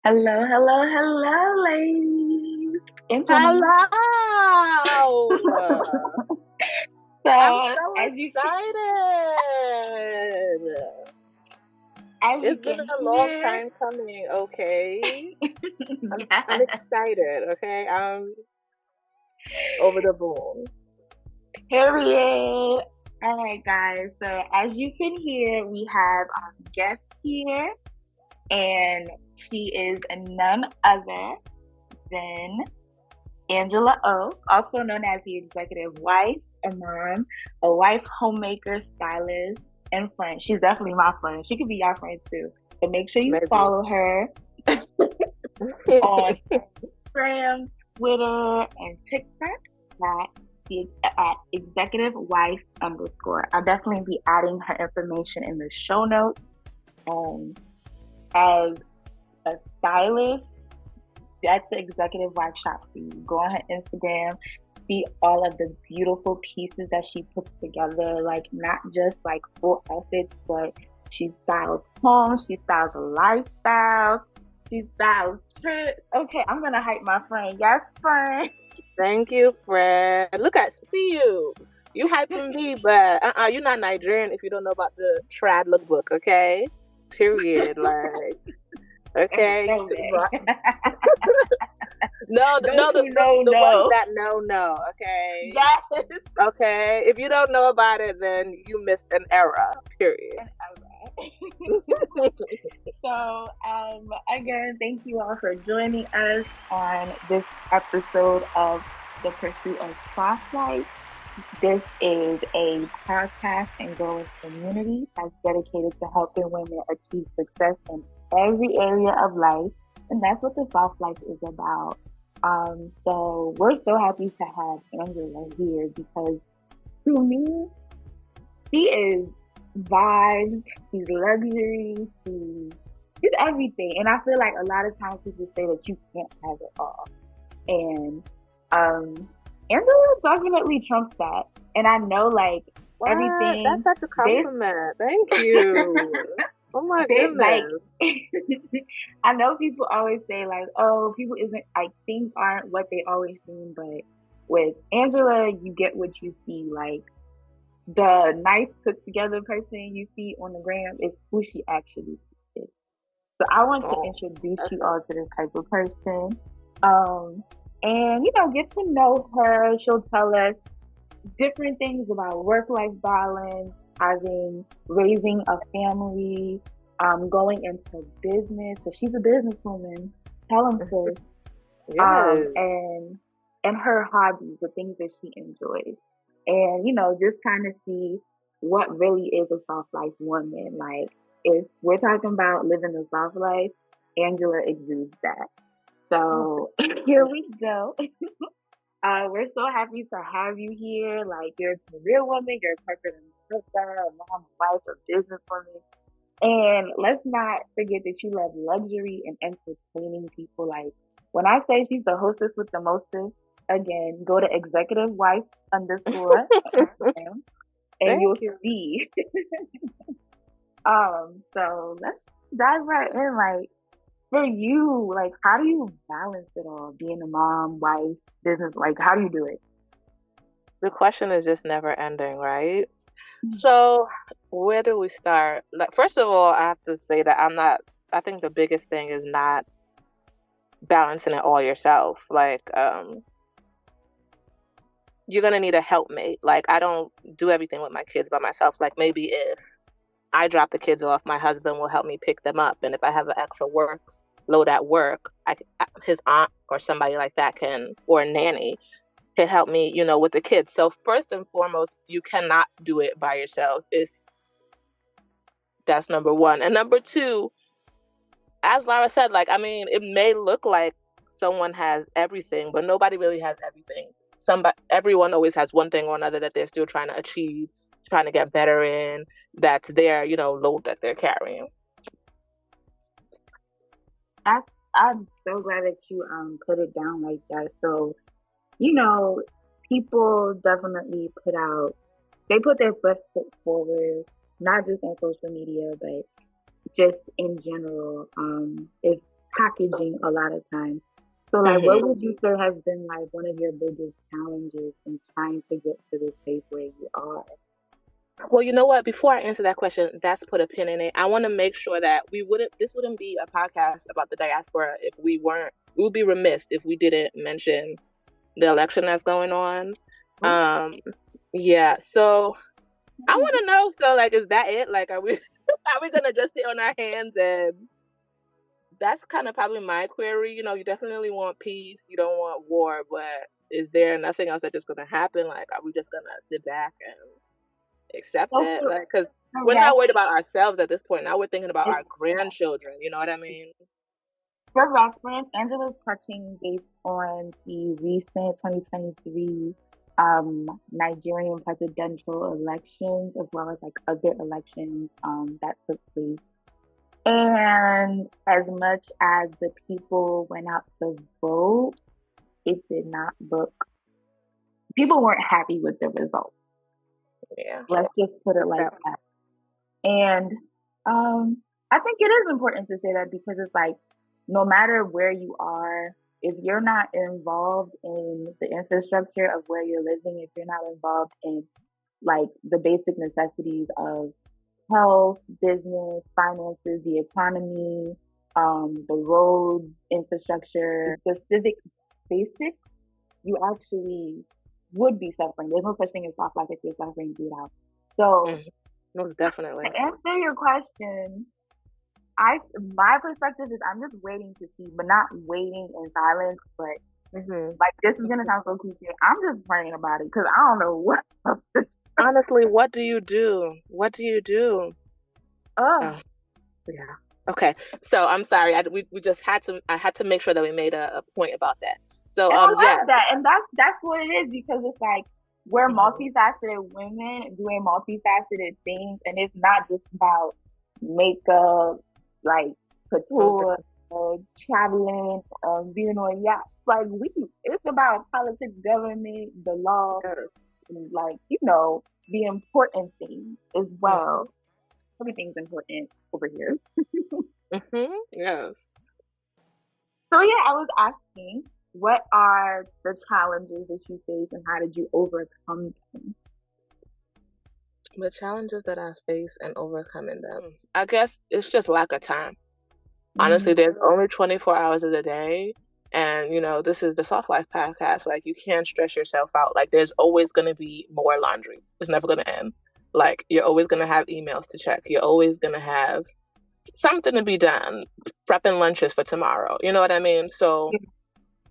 Hello, hello, hello, ladies and gentlemen. Hello! I'm So, so as you excited. as you It's been can a long hear, time coming, okay? I'm yes, excited, okay? I'm over the moon. period. All right, guys. So, as you can hear, we have our guest here, and she is none other than Angela O, also known as the executive wife, a mom, a wife, homemaker, stylist, and friend. She's definitely my friend. She could be your friend too. So make sure you Maybe. follow her on Instagram, Twitter, and TikTok at executive wife underscore. I'll definitely be adding her information in the show notes. Um, as a stylist, that's the executive wife shop for you. Go on her Instagram, see all of the beautiful pieces that she puts together, like not just like full outfits, but she styles homes, she styles lifestyles, she styles trips. Okay, I'm gonna hype my friend. Yes, friend. Thank you, Fred. See you. You hyping me, but you're not Nigerian if you don't know about the trad lookbook, okay? Period. Like, okay? No, Those no, who know the ones know. that know, okay? Yes. Okay, if you don't know about it, then you missed an era, period. Again, thank you all for joining us on this episode of The Pursuit of Softlife. This is a podcast and growing community that's dedicated to helping women achieve success in every area of life. And that's what the Soft Life is about. So we're so happy to have Angela here because to me, she is vibes, she's luxury, she's everything. And I feel like a lot of times people say that you can't have it all. And Angela definitely trumps that. And I know like What? That's everything such a this compliment. Thank you. Oh my they like goodness. I know people always say like, oh, people isn't like things aren't what they always seem, but with Angela you get what you see. Like the nice put together person you see on the gram is who she actually is. So I want to Oh, introduce that's you a, all to this type of person. Um, and get to know her. She'll tell us different things about work-life balance, having raising a family, going into business. So she's a businesswoman. Tell them sis. yes. And her hobbies, the things that she enjoys, and just kind of see what really is a soft life woman. Like if we're talking about living a soft life, Angela exudes that. Oh, So thank here you. we go. We're so happy to have you here. Like you're a career woman, you're a corporate sister, a mom, a wife, a businesswoman. And let's not forget that you love luxury and entertaining people. Like when I say she's the hostess with the mostest, again, go to executive wife underscore on Instagram and Thank you'll you. see. So let's dive right in. Like for you, like how do you balance it all? Being a mom, wife, business, like how do you do it? The question is just never ending, right? So, where do we start? Like, first of all, I have to say that I think the biggest thing is not balancing it all yourself. Like, you're gonna need a helpmate. Like, I don't do everything with my kids by myself. Like, maybe if I drop the kids off, my husband will help me pick them up. And if I have an extra work load at work, his aunt or somebody like that or a nanny can help me, with the kids. So first and foremost, you cannot do it by yourself. That's number one. And number two, as Lara said, like, I mean, it may look like someone has everything, but nobody really has everything. Everyone always has one thing or another that they're still trying to achieve, trying to get better in. That's their, load that they're carrying. I'm so glad that you put it down like that. So you know, people definitely they put their best foot forward, not just on social media, but just in general. If packaging a lot of times. So like what Hmm. would you say has been like one of your biggest challenges in trying to get to this place where you are? Well, you know what? Before I answer that question, that's put a pin in it. I want to make sure that this wouldn't be a podcast about the diaspora if we would be remiss if we didn't mention the election that's going on. Oh, Um, yeah. So I want to know. So, like, is that it? Like, are we are we gonna just sit on our hands? And that's kind of probably my query. You definitely want peace. You don't want war, but is there nothing else that's just gonna happen? Like, are we just gonna sit back and accept so it? Like, because for we're not reference, worried about ourselves at this point. Now we're thinking about our grandchildren. You know what I mean? for reference, Angela's touching based on the recent 2023 Nigerian presidential elections as well as like other elections that took place. And as much as the people went out to vote, it did not look, people weren't happy with the results. Yeah. Let's just put it like Yeah. that. And I think it is important to say that because it's like, no matter where you are, if you're not involved in the infrastructure of where you're living, if you're not involved in like the basic necessities of health, business, finances, the economy, the roads, infrastructure, the civic basics, you actually would be suffering. There's no such thing as soft life if you're suffering through it. So Mhm. Most definitely. to answer your question, my perspective is I'm just waiting to see, but not waiting in silence. But Hmm. like this is gonna sound so cliche. I'm just praying about it because I don't know what. Honestly, what do you do? What do you do? Oh, Oh, yeah. Okay. So I'm sorry. We just had to. I had to make sure that we made a point about that. So and I yeah. love that, and that's what it is because it's like we're Hmm. multifaceted women doing multifaceted things, and it's not just about makeup, like Most couture, traveling, being on yachts. Like it's about politics, government, the law, definitely. and like the important things as well. Everything's important over here. Mm-hmm. Yes. So yeah, I was asking, what are the challenges that you face and how did you overcome them? The challenges that I face and overcoming them. I guess it's just lack of time. Honestly, Mm, there's only 24 hours of the day. And, this is the Soft Life podcast. Like, you can't stress yourself out. Like, there's always going to be more laundry. It's never going to end. Like, you're always going to have emails to check. You're always going to have something to be done, prepping lunches for tomorrow. You know what I mean? So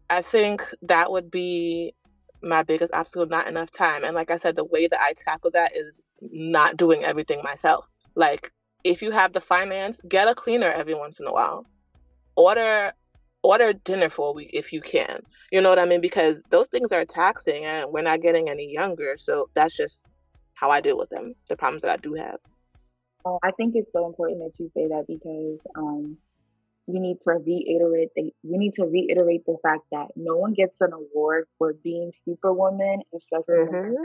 I think that would be my biggest obstacle, not enough time. And like I said, the way that I tackle that is not doing everything myself. Like, if you have the finance, get a cleaner every once in a while. Order dinner for a week if you can. You know what I mean? Because those things are taxing and we're not getting any younger. So that's just how I deal with them, the problems that I do have. I think it's so important that you say that because we need to reiterate the fact that no one gets an award for being superwoman and stressing them Mm-hmm.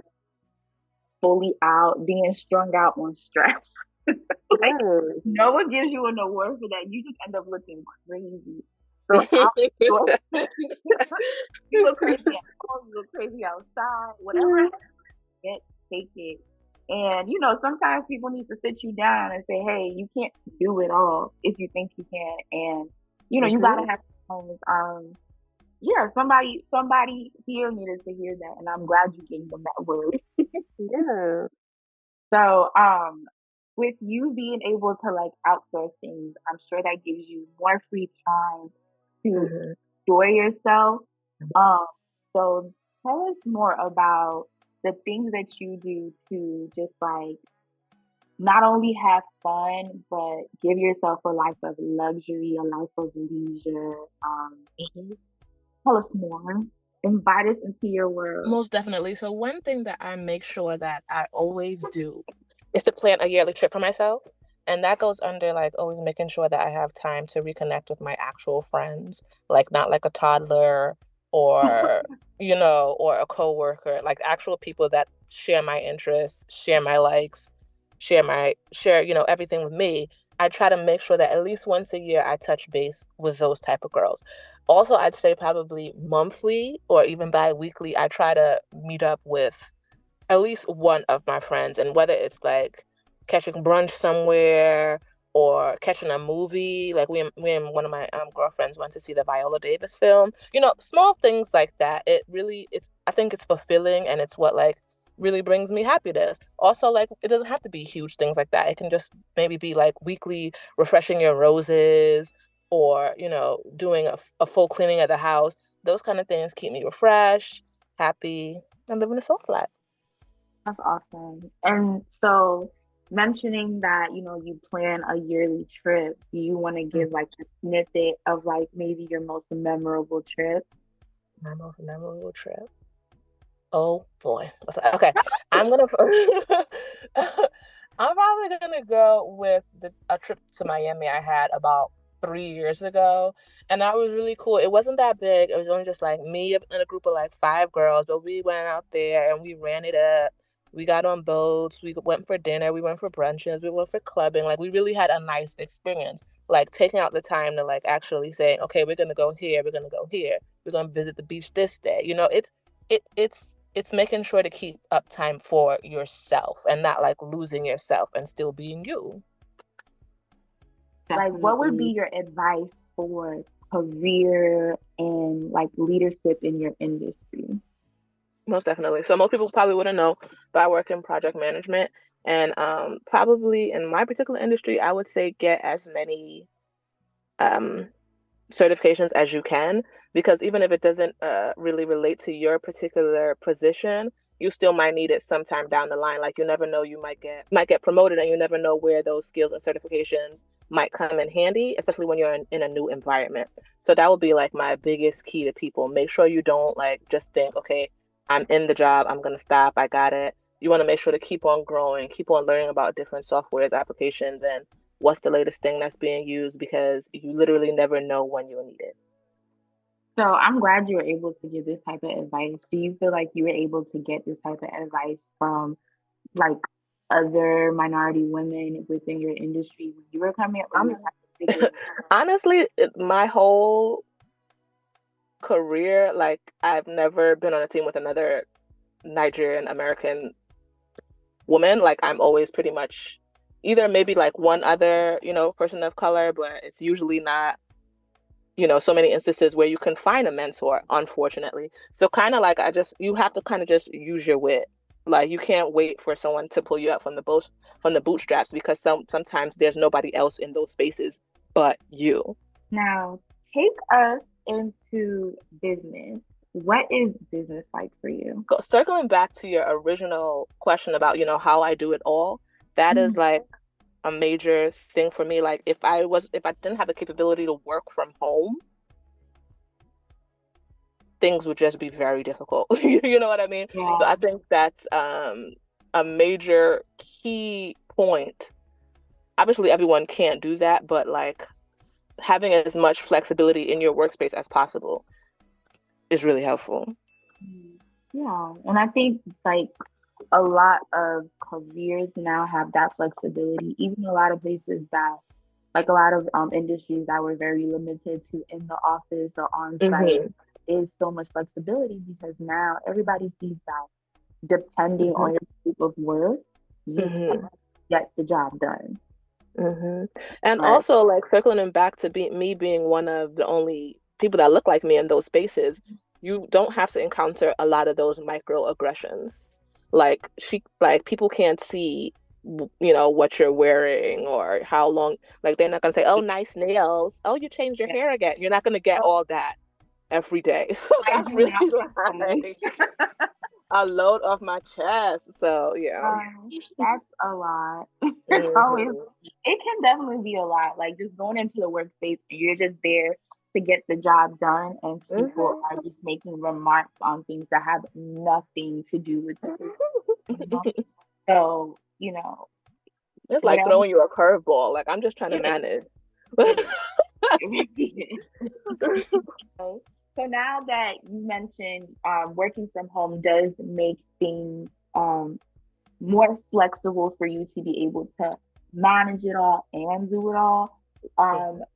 fully out, being strung out on stress. Like Yes. no one gives you an award for that. You just end up looking crazy. So out you look crazy at home, you look crazy outside, whatever it, take it. And sometimes people need to sit you down and say, "Hey, you can't do it all if you think you can." And you gotta Mm-hmm. have times. Yeah, somebody here needed to hear that, and I'm glad you gave them that word. Yeah. So, with you being able to like outsource things, I'm sure that gives you more free time to Mm-hmm. enjoy yourself. Um, so tell us more about the things that you do to just like not only have fun, but give yourself a life of luxury, a life of leisure. Mm-hmm. Tell us more. Invite us into your world. Most definitely. So one thing that I make sure that I always do is to plan a yearly trip for myself. And that goes under like always making sure that I have time to reconnect with my actual friends, like not like a toddler or, or a coworker, like actual people that share my interests, share my likes, share everything with me. I try to make sure that at least once a year I touch base with those type of girls. Also, I'd say probably monthly or even bi-weekly, I try to meet up with at least one of my friends, and whether it's like catching brunch somewhere or catching a movie, like we and one of my girlfriends went to see the Viola Davis film. Small things like that. It's I think it's fulfilling, and it's what like really brings me happiness. Also, like it doesn't have to be huge things like that. It can just maybe be like weekly refreshing your roses, or doing a full cleaning of the house. Those kind of things keep me refreshed, happy, and living a soft life. That's awesome. And so, mentioning that, you plan a yearly trip, do you want to give like a snippet of like maybe your most memorable trip? My most memorable trip. Oh boy. Okay. I'm gonna I'm probably gonna go with a trip to Miami I had about 3 years ago. And that was really cool. It wasn't that big. It was only just like me and a group of like five girls, but we went out there and we ran it up. We got on boats, we went for dinner, we went for brunches, we went for clubbing. Like we really had a nice experience. Like taking out the time to like actually saying, okay, we're gonna go here, we're gonna go here, we're gonna visit the beach this day. It's making sure to keep up time for yourself and not like losing yourself and still being you. Like, what would be your advice for career and like leadership in your industry? Most definitely. So most people probably wouldn't know, but I work in project management, and probably in my particular industry, I would say get as many um, certifications as you can, because even if it doesn't really relate to your particular position, you still might need it sometime down the line. Like you never know, you might get promoted, and you never know where those skills and certifications might come in handy, especially when you're in a new environment. So that would be like my biggest key to people. Make sure you don't like just think, okay, I'm in the job, I'm gonna stop, I got it. You want to make sure to keep on growing, keep on learning about different softwares, applications, and what's the latest thing that's being used, because you literally never know when you'll need it. So I'm glad you were able to give this type of advice. Do you feel like you were able to get this type of advice from like other minority women within your industry when you were coming up, or you just have to figure Honestly, my whole career, like I've never been on a team with another Nigerian American woman. Like I'm always pretty much either maybe like one other, person of color, but it's usually not, so many instances where you can find a mentor, unfortunately. So kind of like you have to kind of just use your wit. Like you can't wait for someone to pull you up from the bootstraps, because sometimes there's nobody else in those spaces but you. now take us into business. What is business like for you? Circling back to your original question about, how I do it all, that is Mhm. like a major thing for me. Like if I didn't have the capability to work from home, things would just be very difficult. You know what I mean? So Yeah. I think that's a major key point. Obviously, everyone can't do that, but like having as much flexibility in your workspace as possible is really helpful. Yeah. And I think like a lot of careers now have that flexibility. Even a lot of places that, like a lot of industries that were very limited to in the office or on site, Hmm. is so much flexibility because now everybody sees that depending Hmm. on your scope of work, you Hmm. can get the job done. Hmm. And But also, like circling back to me being one of the only people that look like me in those spaces, you don't have to encounter a lot of those microaggressions. Like people can't see, what you're wearing or how long. Like they're not gonna say, "Oh, nice nails. Oh, you changed your yeah, hair again." You're not gonna get all that every day. So I that's do really not see. like a load off my chest. So yeah. That's a lot. It's always, Hmm. it can definitely be a lot. Like just going into the workspace and you're just there to get the job done, and people Hmm. are just making remarks on things that have nothing to do with the business, you know? So, It's like whatever throwing you a curveball. Like I'm just trying to it is, manage. it is. It really is. So now that you mentioned working from home does make things more flexible for you to be able to manage it all and do it all. Um, Mhm.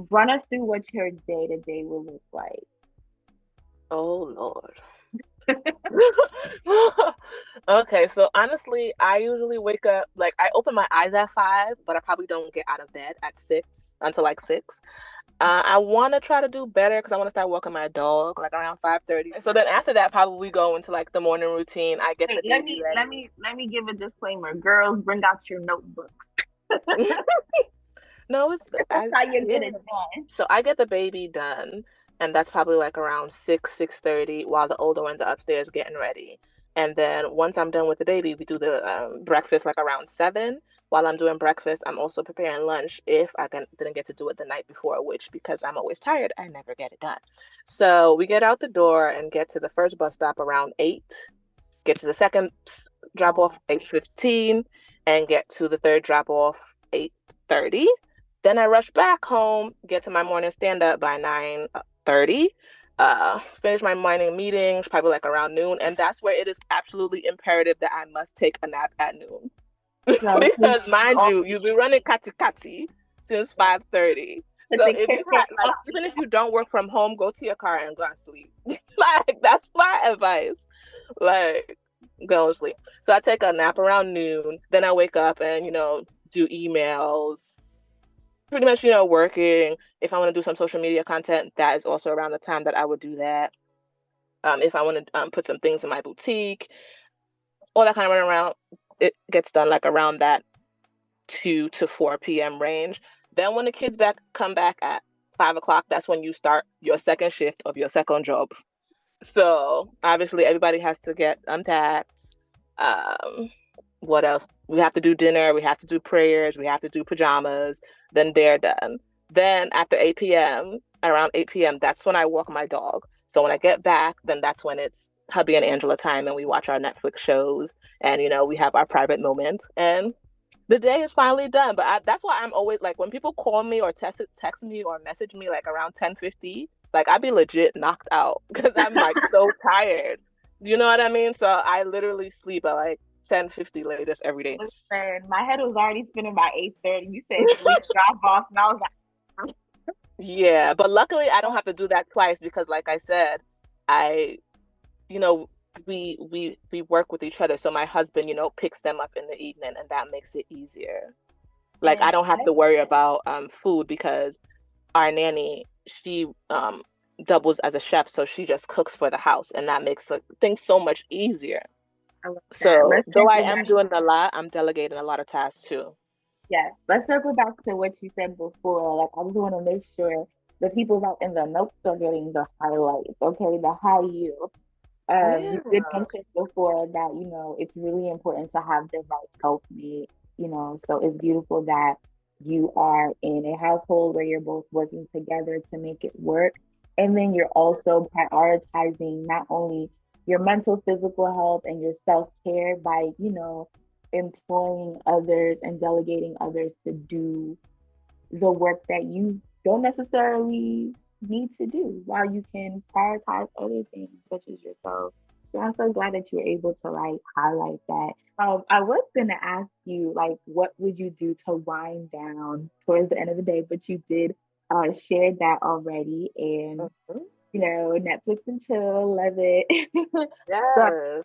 Run us through what your day to day will look like. Oh Lord. Okay, so honestly, I usually wake up like I open my eyes at 5, but I probably don't get out of bed at 6 until like 6. I want to try to do better because I want to start walking my dog like around 5:30. So then after that, probably go into like the morning routine. I get Wait, the baby ready. let me give a disclaimer. Girls, bring out your notebook. No, it's That's how you yeah. get it done. So I get the baby done, and that's probably like around 6:30, while the older ones are upstairs getting ready. And then once I'm done with the baby, we do the breakfast like around 7. While I'm doing breakfast, I'm also preparing lunch if didn't get to do it the night before, which because I'm always tired, I never get it done. So we get out the door and get to the first bus stop around 8, get to the second drop off Oh, 8:15, and get to the third drop off 8:30. Then I rush back home, get to my morning stand up by 9:30, finish my morning meetings probably like around noon, and that's where it is absolutely imperative that I must take a nap at noon. no, please. Because mind Oh, you, you've been running kati kati since yeah. 5:30. Put So the if kids you in had like even if you don't work from home, go to your car and go and sleep. Like that's my advice. Like go to sleep. So I take a nap around noon, then I wake up and do emails, pretty much working. If I want to do some social media content, that is also around the time that I would do that. If I want to put some things in my boutique, all that kind of run around, it gets done like around that 2 to 4 p.m. range. Then when the kids come back at 5 o'clock, that's when you start your second shift of your second job. So obviously everybody has to get unpacked. Um, what else? We have to do dinner, we have to do prayers, we have to do pajamas, then they're done. Then after 8 p.m., around 8 p.m., that's when I walk my dog. So when I get back, then that's when it's hubby and Angela time and we watch our Netflix shows and we have our private moments and the day is finally done. But that's why I'm always like when people call me or text me or message me like around 10:50, like I'd be legit knocked out because I'm like so tired. You know what I mean? So I literally sleep at like 10:50 latest every day. Listen, my head was already spinning by 8:30. You said 3 drop off, and I was like, Yeah, but luckily I don't have to do that twice because like I said, I you know we work with each other. So my husband, picks them up in the evening and that makes it easier. Like I and don't have to worry about food because our nanny, she doubles as a chef, so she just cooks for the house, and that makes like, things so much easier. I love that. So Let's though I circle am back. doing a lot, I'm delegating a lot of tasks too. Yes, let's circle back to what you said before. Like, I just want to make sure the people that in the notes are getting the highlights. Okay, the high yield. You did Yeah. mention before that, it's really important to have the right helpmate, so it's beautiful that you are in a household where you're both working together to make it work. And then you're also prioritizing not only your mental, physical health and your self-care by, employing others and delegating others to do the work that you don't necessarily need to do while you can prioritize other things such as yourself. So I'm so glad that you were able to like highlight that. I was gonna ask you like what would you do to wind down towards the end of the day, but you did share that already and Mhm. Netflix and chill, love it. So Yes.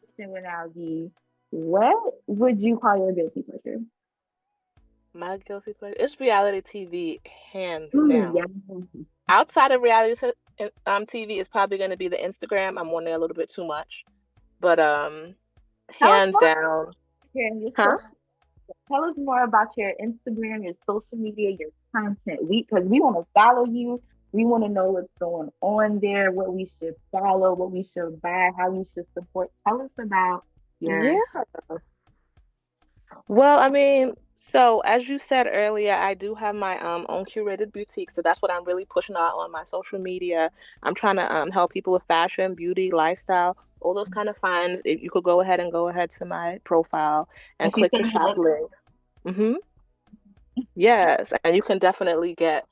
question would now be what would you call your guilty pleasure? My guilty pleasure. It's reality TV, hands Ooh, down. yeah. Outside of TV is probably going to be the Instagram. I'm on there a little bit too much, but Tell us hands more down. about your Huh? social. Tell us more about your Instagram, your social media, your content. Because we want to follow you. We want to know what's going on there, what we should follow, what we should buy, how we should support. Tell us about your. Yeah. Well, I mean, so as you said earlier, I do have my own curated boutique, so that's what I'm really pushing out on my social media. I'm trying to help people with fashion, beauty, lifestyle, all those kind of finds. If you could go ahead to my profile and If you click the send me shop links, link. Yes, and you can definitely get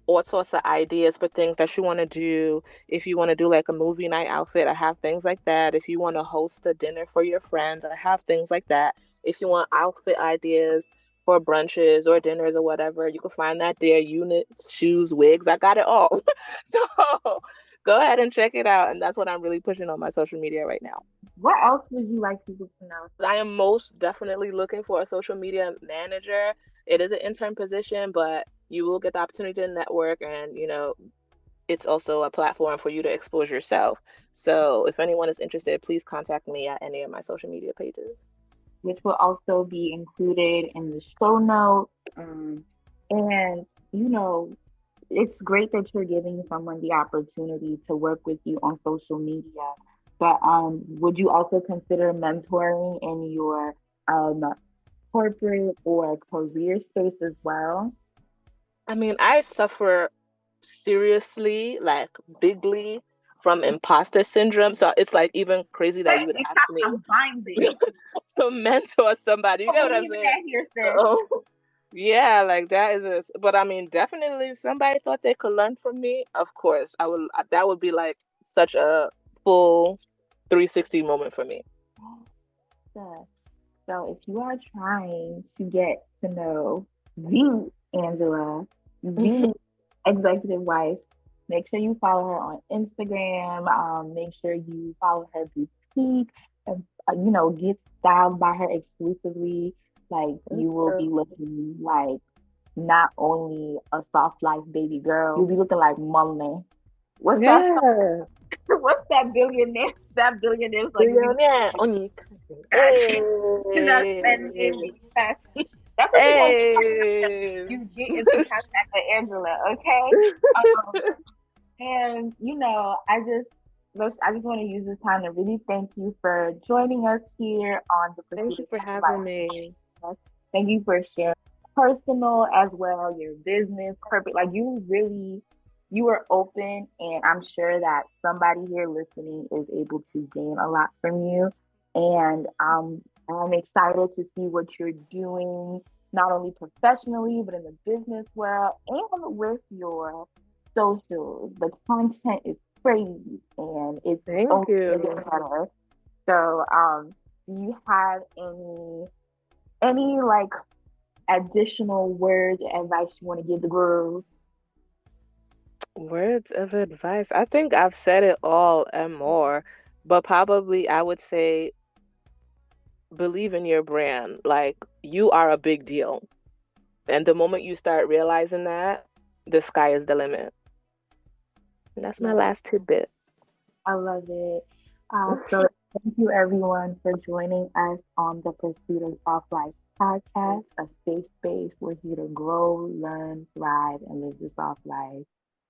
all sorts of ideas for things that you want to do. If you want to do like a movie night outfit, I have things like that. If you want to host a dinner for your friends, I have things like that. If you want outfit ideas for brunches or dinners or whatever. You can find that there. Units, shoes, wigs. I got it all. So go ahead and check it out. And that's what I'm really pushing on my social media right now. What else would you like people to know? I am most definitely looking for a social media manager. It is an intern position, but you will get the opportunity to network and, it's also a platform for you to expose yourself. So if anyone is interested, please contact me at any of my social media pages. Which will also be included in the show notes. And, you know, it's great that you're giving someone the opportunity to work with you on social media. But would you also consider mentoring in your um, corporate or career space as well? I mean, I suffer seriously, like bigly, from imposter syndrome. So it's like even crazy that you would You ask have me to find it. to mentor somebody. You Don't get what I'm believe in saying? that here, sis. So yeah, like that is but I mean, definitely if somebody thought they could learn from me, of course, I would, that would be like such a full 360 moment for me. So, so if you are trying to get to know the Angela, the executive wife, make sure you follow her on Instagram. Make sure you follow her boutique and get styled by her exclusively. Like you will be looking like not only a soft life baby girl, you'll be looking like mommy. What's that? Yeah. What's that billionaire? That billionaire's like we Billionaire on you. fashion. Not Hey. spending fashion. That's what you're gonna get Hey. you get into contact with Angela, okay? Um, and I just want to use this time to really thank you for joining us here on the Thank Pursuit you of for having me. Life. Thank you for sharing personal as well, your business, corporate. Like you were open, and I'm sure that somebody here listening is able to gain a lot from you. And I'm excited to see what you're doing, not only professionally, but in the business world and with your socials. The content is crazy and it's Thank only gonna get you. better. So, do you have any like additional words or advice you want to give the girls? Words of advice. I think I've said it all and more, but probably I would say believe in your brand. Like you are a big deal. And the moment you start realizing that, the sky is the limit. And that's my Love it. last tidbit. I love it. So thank you everyone for joining us on the Pursuit of Soft Life podcast, a safe space. We're here to grow, learn, thrive, and live the soft life.